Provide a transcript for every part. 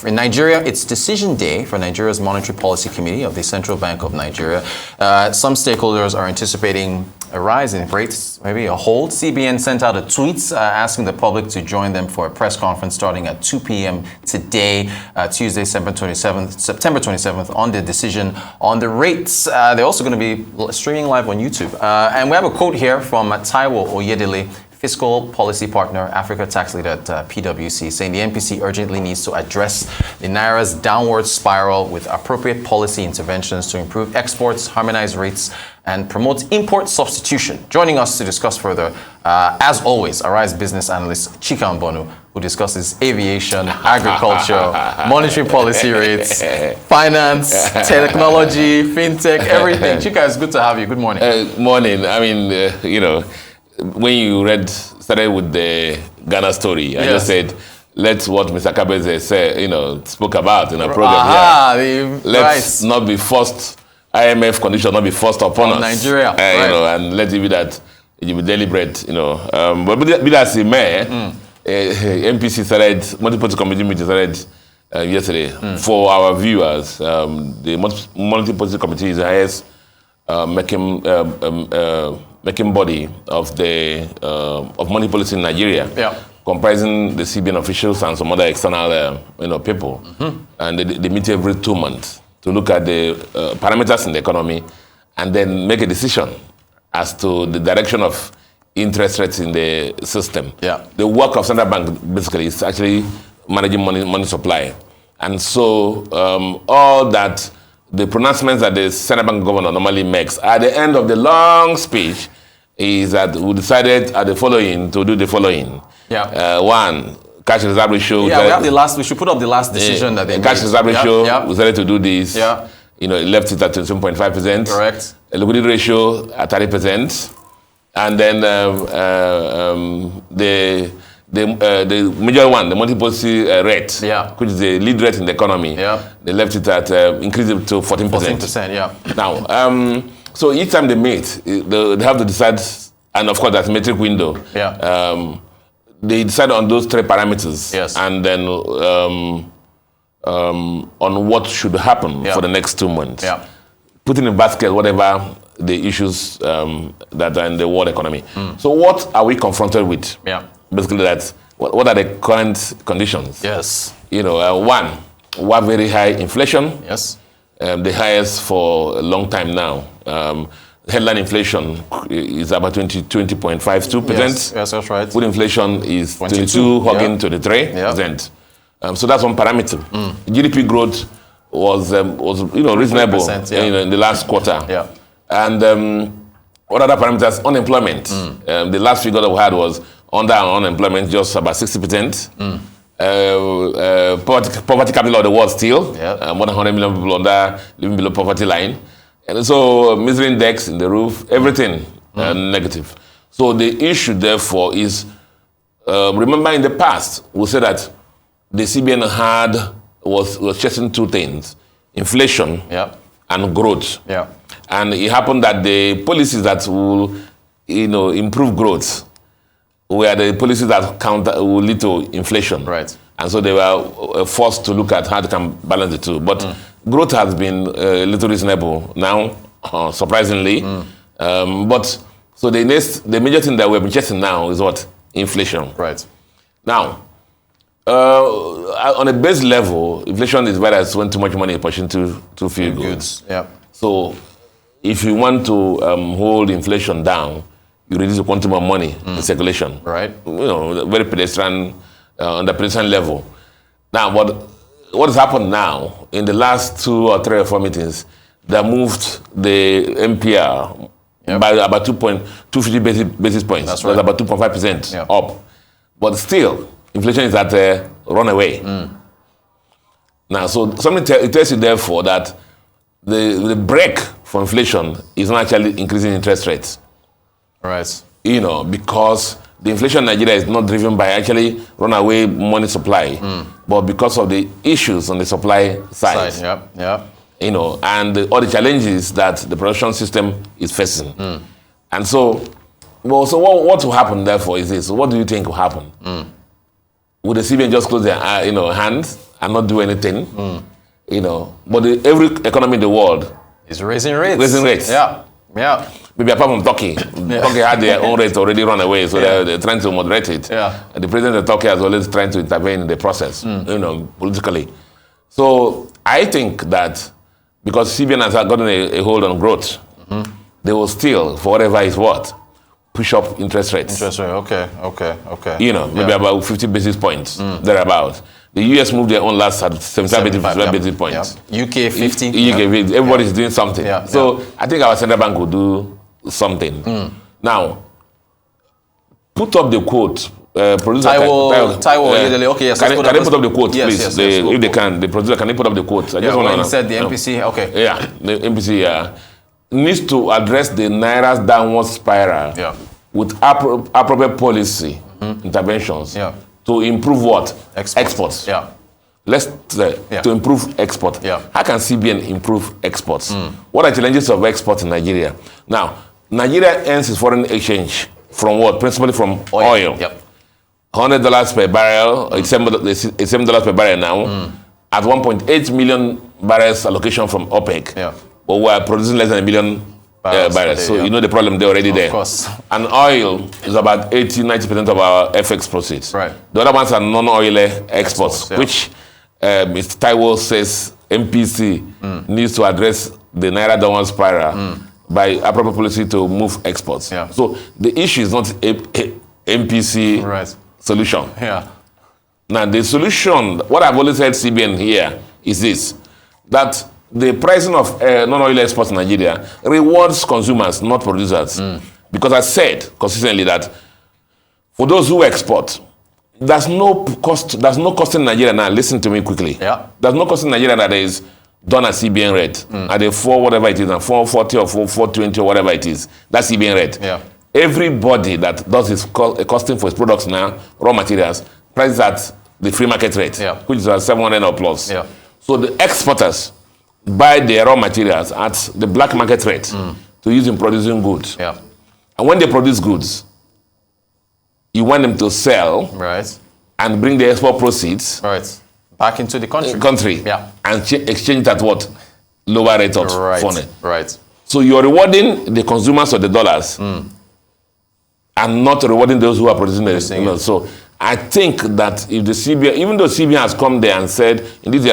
In Nigeria, it's decision day for Nigeria's Monetary Policy Committee of the Central Bank of Nigeria. Some stakeholders are anticipating a rise in rates, maybe a hold. CBN sent out a tweet asking the public to join them for a press conference starting at 2 p.m. today, Tuesday, September 27th, on the decision on the rates. They're also going to be streaming live on YouTube. And we have a quote here from Taiwo Oyedele, Fiscal Policy Partner, Africa Tax Leader at PwC, saying the MPC urgently needs to address the Naira's downward spiral with appropriate policy interventions to improve exports, harmonize rates, and promote import substitution. Joining us to discuss further, as always, Arise business analyst Chika Mbonu, who discusses aviation, agriculture, monetary policy rates, finance, technology, fintech, everything. Chika, it's good to have you. Good morning. Morning. I mean, when you started with the Ghana story, I just said, let's what Mr. Kabeze said, spoke about in a program. Let's not be forced, IMF condition not be forced upon us. Nigeria, and let it be that it will be deliberate, But be that as may, MPC started, multiple committee meeting started yesterday. For our viewers, the Monetary Policy Committee is the highest making body of the of money policy in Nigeria, comprising the CBN officials and some other external people, and they meet every 2 months to look at the parameters in the economy, and then make a decision as to the direction of interest rates in the system. The work of central bank basically is actually managing money supply, and so all that. The pronouncements that the central bank governor normally makes at the end of the long speech is that we decided at the following to do the following. One, cash reserve ratio. We have the last. We should put up the last decision that they cash reserve ratio. We decided to do this. Left it at 27.5%. Correct. Liquidity ratio at 30%, and then the major one, the monetary policy rate, which is the lead rate in the economy, they left it at increased it to 14%. 14%, Now, so each time they meet, they have to decide, and of course that's metric window. They decide on those three parameters, and then on what should happen for the next 2 months. Put in a basket whatever the issues that are in the world economy. So what are we confronted with? Basically, that's what are the current conditions? One, we have very high inflation. The highest for a long time now. Headline inflation is about 20.52%. Yes, that's right. Food inflation is 22, hugging 23%. So that's one parameter. GDP growth was reasonable in the last quarter. And what other parameters? Unemployment. The last figure that we had was under unemployment, just about 60%. Poverty capital of the world still. More than 100 million people living below poverty line. And so misery index in the roof, everything negative. So the issue, therefore, is, remember in the past, we said that the CBN was chasing two things, inflation and growth. And it happened that the policies that will improve growth were the policies that will lead to inflation. And so they were forced to look at how they can balance the two. But growth has been a little reasonable now, surprisingly. But so the major thing that we've been chasing now is what? Inflation. Now, on a base level, inflation is where there's when too much money is pushing too few goods. So if you want to hold inflation down, you reduce the quantum of money in circulation. Very pedestrian, on the pedestrian level. Now, what has happened now, in the last 2 or 3 or 4 meetings, they moved the MPR by about 250 basis points. That's about 2.5% up. But still, inflation is at a runaway. Now, so it tells you, therefore, that the brake for inflation is not actually increasing interest rates. Because the inflation in Nigeria is not driven by actually runaway money supply, but because of the issues on the supply side. And all the challenges that the production system is facing. And so, what will happen, therefore, is this. So what do you think will happen? Would the CBN just close their hands and not do anything. You know, but every economy in the world is raising rates. Raising rates. Yeah. Yeah. Maybe apart from Turkey. Turkey had their own rates already run away, so they're trying to moderate it. Yeah. And the president of Turkey has always trying to intervene in the process, you know, politically. So I think that because CBN has gotten a hold on growth, they will still, for whatever is worth, push up interest rates. Interest rate, okay. You know, maybe about 50 basis points, thereabout. The US moved their own last at 75 basis points. UK 50. UK, everybody's doing something. So I think our central bank will do something. Now, put up the quote. Producer, Taiwo, okay, yes. Can they put up the quote, please? Yes, if they can, the producer, can they put up the quote? I just want to know. You said the MPC, okay. Yeah, the MPC needs to address the Naira's downward spiral with appropriate policy interventions to improve what? Exports. Yeah. Let's to improve export. Yeah. How can CBN improve exports? What are the challenges of export in Nigeria? Now, Nigeria earns its foreign exchange from what? Principally from oil. Yep. $100 per barrel, it's $7 per barrel now, at 1.8 million barrels allocation from OPEC. Yeah. But we're producing less than a million barrels. So you know the problem they're already there. Of course. And oil is about 80-90% of our FX proceeds. Right. The other ones are non-oil exports, which Mr. Taiwo says MPC needs to address the Naira downward spiral by appropriate policy to move exports. Yeah. So the issue is not a MPC solution. Yeah. Now the solution, what I've always said CBN here is this, that the pricing of non-oil exports in Nigeria rewards consumers, not producers. Because I said consistently that for those who export, there's no cost in Nigeria now. Listen to me quickly. Yeah. There's no cost in Nigeria that is done at CBN rate, at a 4 whatever it is, and 440 or 420 or whatever it is. That's CBN rate. Yeah. Everybody that does his costing for his products now, raw materials, prices at the free market rate, which is 700 or plus. Yeah. So the exporters buy their raw materials at the black market rate to use in producing goods. Yeah. And when they produce goods, you want them to sell and bring the export proceeds back into the country. Yeah. And exchange at what? Lower rate of money. Right. So you're rewarding the consumers of the dollars and not rewarding those who are producing the So I think that if the CBN, even though CBN has come there and said in this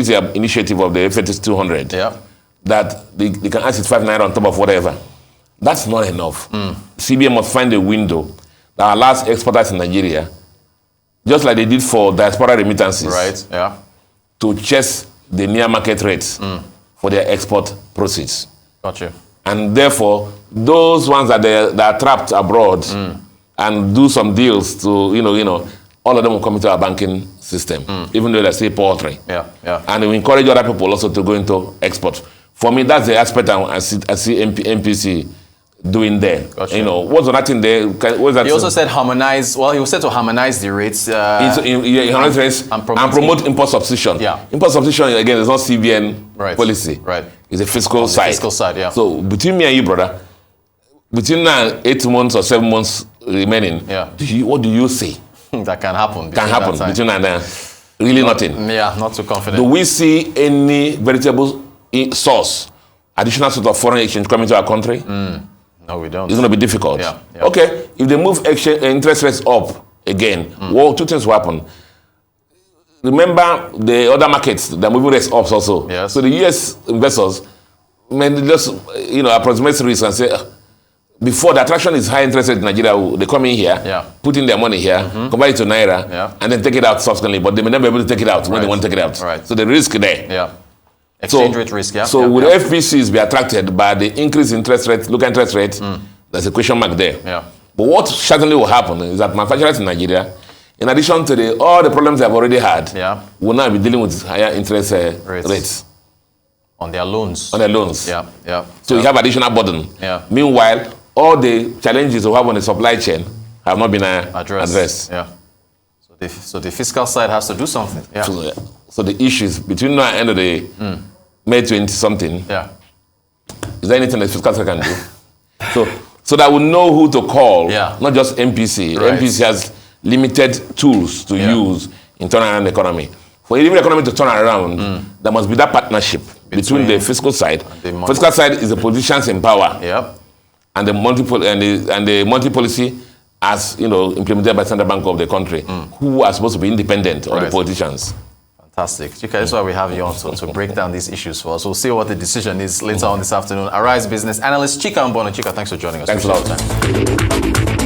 year initiative of the FTS 200, that they can ask it 5 naira on top of whatever, that's not enough. CBN must find a window that allows exporters in Nigeria, just like they did for diaspora remittances, to chase the near market rates for their export proceeds. Gotcha. And therefore, those ones that are trapped abroad and do some deals to, all of them will come into our banking system, even though they're still poultry. And we encourage other people also to go into export. For me, that's the aspect I see MPC doing there. Gotcha. What's another thing there? He also said harmonize. Well, he was said to harmonize the rates. Harmonize rates and promote import substitution. Import substitution, again, is not CBN policy. It's a fiscal side. Fiscal side, So between me and you, brother, between now 8 months or 7 months remaining, what do you see? That can happen. Can happen between now and then. Really nothing. Not too confident. Do we see any veritable source, additional sort of foreign exchange coming to our country? No, we don't. It's going to be difficult. Okay, if they move interest rates up again, well, 2 things will happen. Remember the other markets, they're moving rates up also. So the US investors may just, approximate risk and say, before the attraction is high interest rate in Nigeria, they come in here, put in their money here, convert it to Naira, and then take it out subsequently, but they may never be able to take it out when they want to take it out. So the risk there. Exchange rate risk, So will FPCs be attracted by the increased interest rate, local interest rate? There's a question mark there. But what certainly will happen is that manufacturers in Nigeria, in addition to all the problems they've already had, will now be dealing with higher interest rates. On their loans. So you have additional burden. Meanwhile, all the challenges we have on the supply chain have not been addressed. So the fiscal side has to do something. So the issues between now and end of the May 20-something, is there anything the fiscal side can do? So that we know who to call, not just MPC. MPC has limited tools to use in turning around the economy. For even the economy to turn around, there must be that partnership between the fiscal side. Fiscal side is the politicians in power. Yep. And the monetary policy as implemented by Central Bank of the country, who are supposed to be independent of the politicians. Fantastic. Chika, that's why we have you on to break down these issues for us. We'll see what the decision is later on this afternoon. Arise business analyst Chika Mbonu. Chika, thanks for joining us. Thanks a lot.